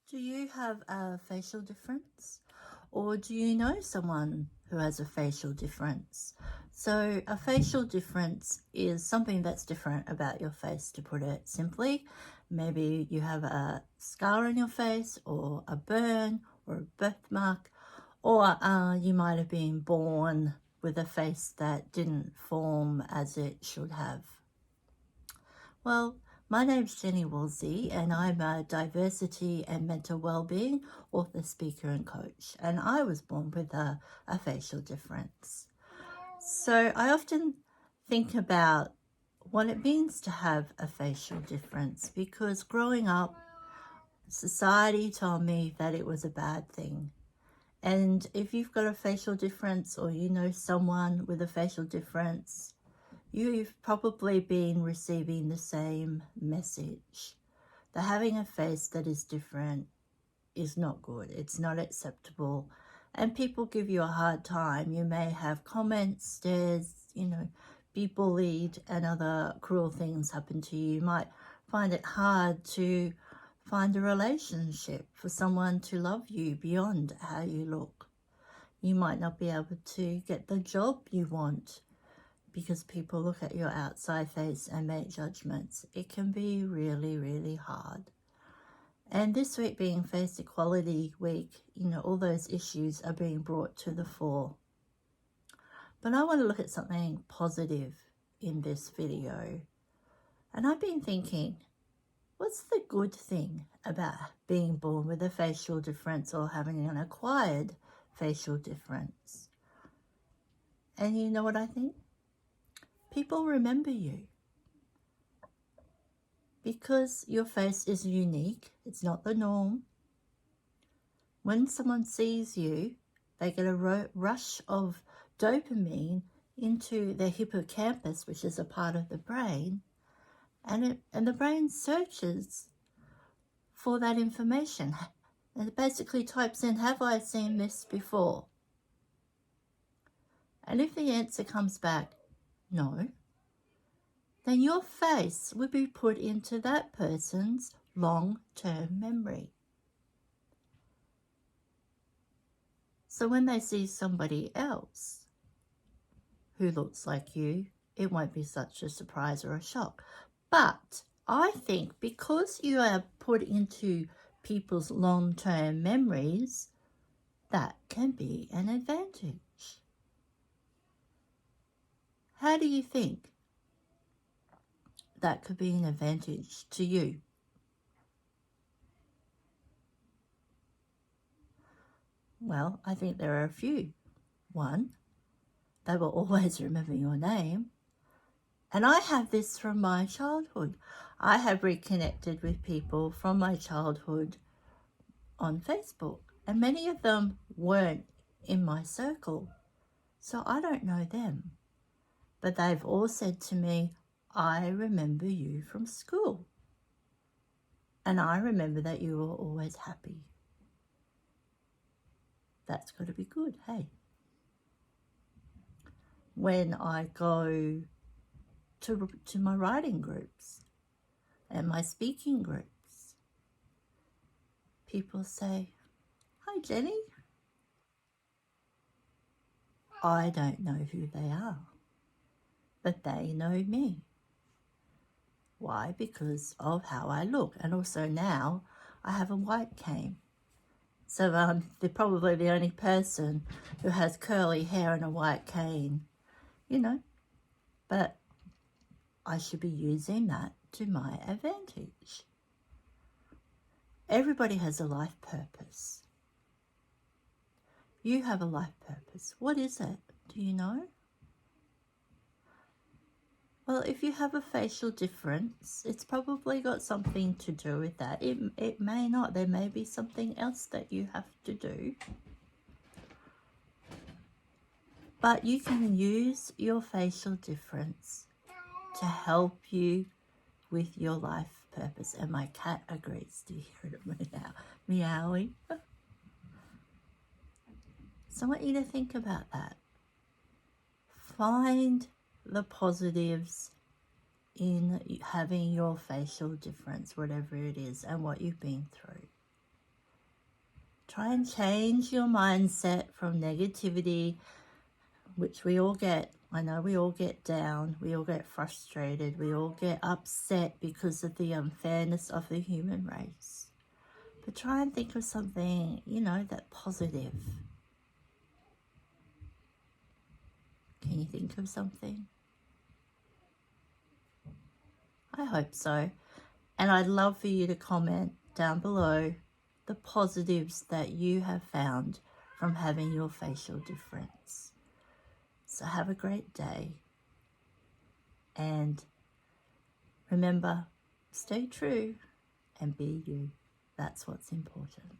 Do you have a facial difference? Or do you know someone who has a facial difference? So a facial difference is something that's different about your face, to put it simply. Maybe you have a scar on your face, or a burn, or a birthmark, or you might have been born with a face that didn't form as it should have. Well, my name's Jenny Woolsey, and I'm a diversity and mental well-being author, speaker and coach, and I was born with a facial difference. So I often think about what it means to have a facial difference, because growing up, society told me that it was a bad thing. And if you've got a facial difference, or you know someone with a facial difference, you've probably been receiving the same message, that having a face that is different is not good. It's not acceptable. And people give you a hard time. You may have comments, stares, be bullied, and other cruel things happen to you. You might find it hard to find a relationship, for someone to love you beyond how you look. You might not be able to get the job you want because people look at your outside face and make judgments. It can be really, really hard. And this week being Face Equality Week, all those issues are being brought to the fore. But I want to look at something positive in this video. And I've been thinking, what's the good thing about being born with a facial difference, or having an acquired facial difference? And you know what I think? People remember you, because your face is unique. It's not the norm. When someone sees you, they get a rush of dopamine into their hippocampus, which is a part of the brain, and the brain searches for that information. And it basically types in, have I seen this before? And if the answer comes back, no, then your face would be put into that person's long-term memory. So when they see somebody else who looks like you, it won't be such a surprise or a shock. But I think because you are put into people's long-term memories, that can be an advantage. How do you think that could be an advantage to you? Well, I think there are a few. One, they will always remember your name. And I have this from my childhood. I have reconnected with people from my childhood on Facebook, and many of them weren't in my circle, so I don't know them. But they've all said to me, I remember you from school, and I remember that you were always happy. That's got to be good, hey? When I go to my writing groups and my speaking groups, people say, hi Jenny. I don't know who they are, but they know me. Why? Because of how I look. And also now I have a white cane. So they're probably the only person who has curly hair and a white cane, but I should be using that to my advantage. Everybody has a life purpose. You have a life purpose. What is it? Do you know? Well, if you have a facial difference, it's probably got something to do with that. It may not. There may be something else that you have to do. But you can use your facial difference to help you with your life purpose. And my cat agrees to hear it meowing. So I want you to think about that. Find the positives in having your facial difference, whatever it is, and what you've been through. Try and change your mindset from negativity, which we all get. I know we all get down, we all get frustrated, we all get upset because of the unfairness of the human race. But try and think of something, you know, that's positive. Can you think of something? I hope so. And I'd love for you to comment down below the positives that you have found from having your facial difference. So have a great day. And remember, stay true and be you. That's what's important.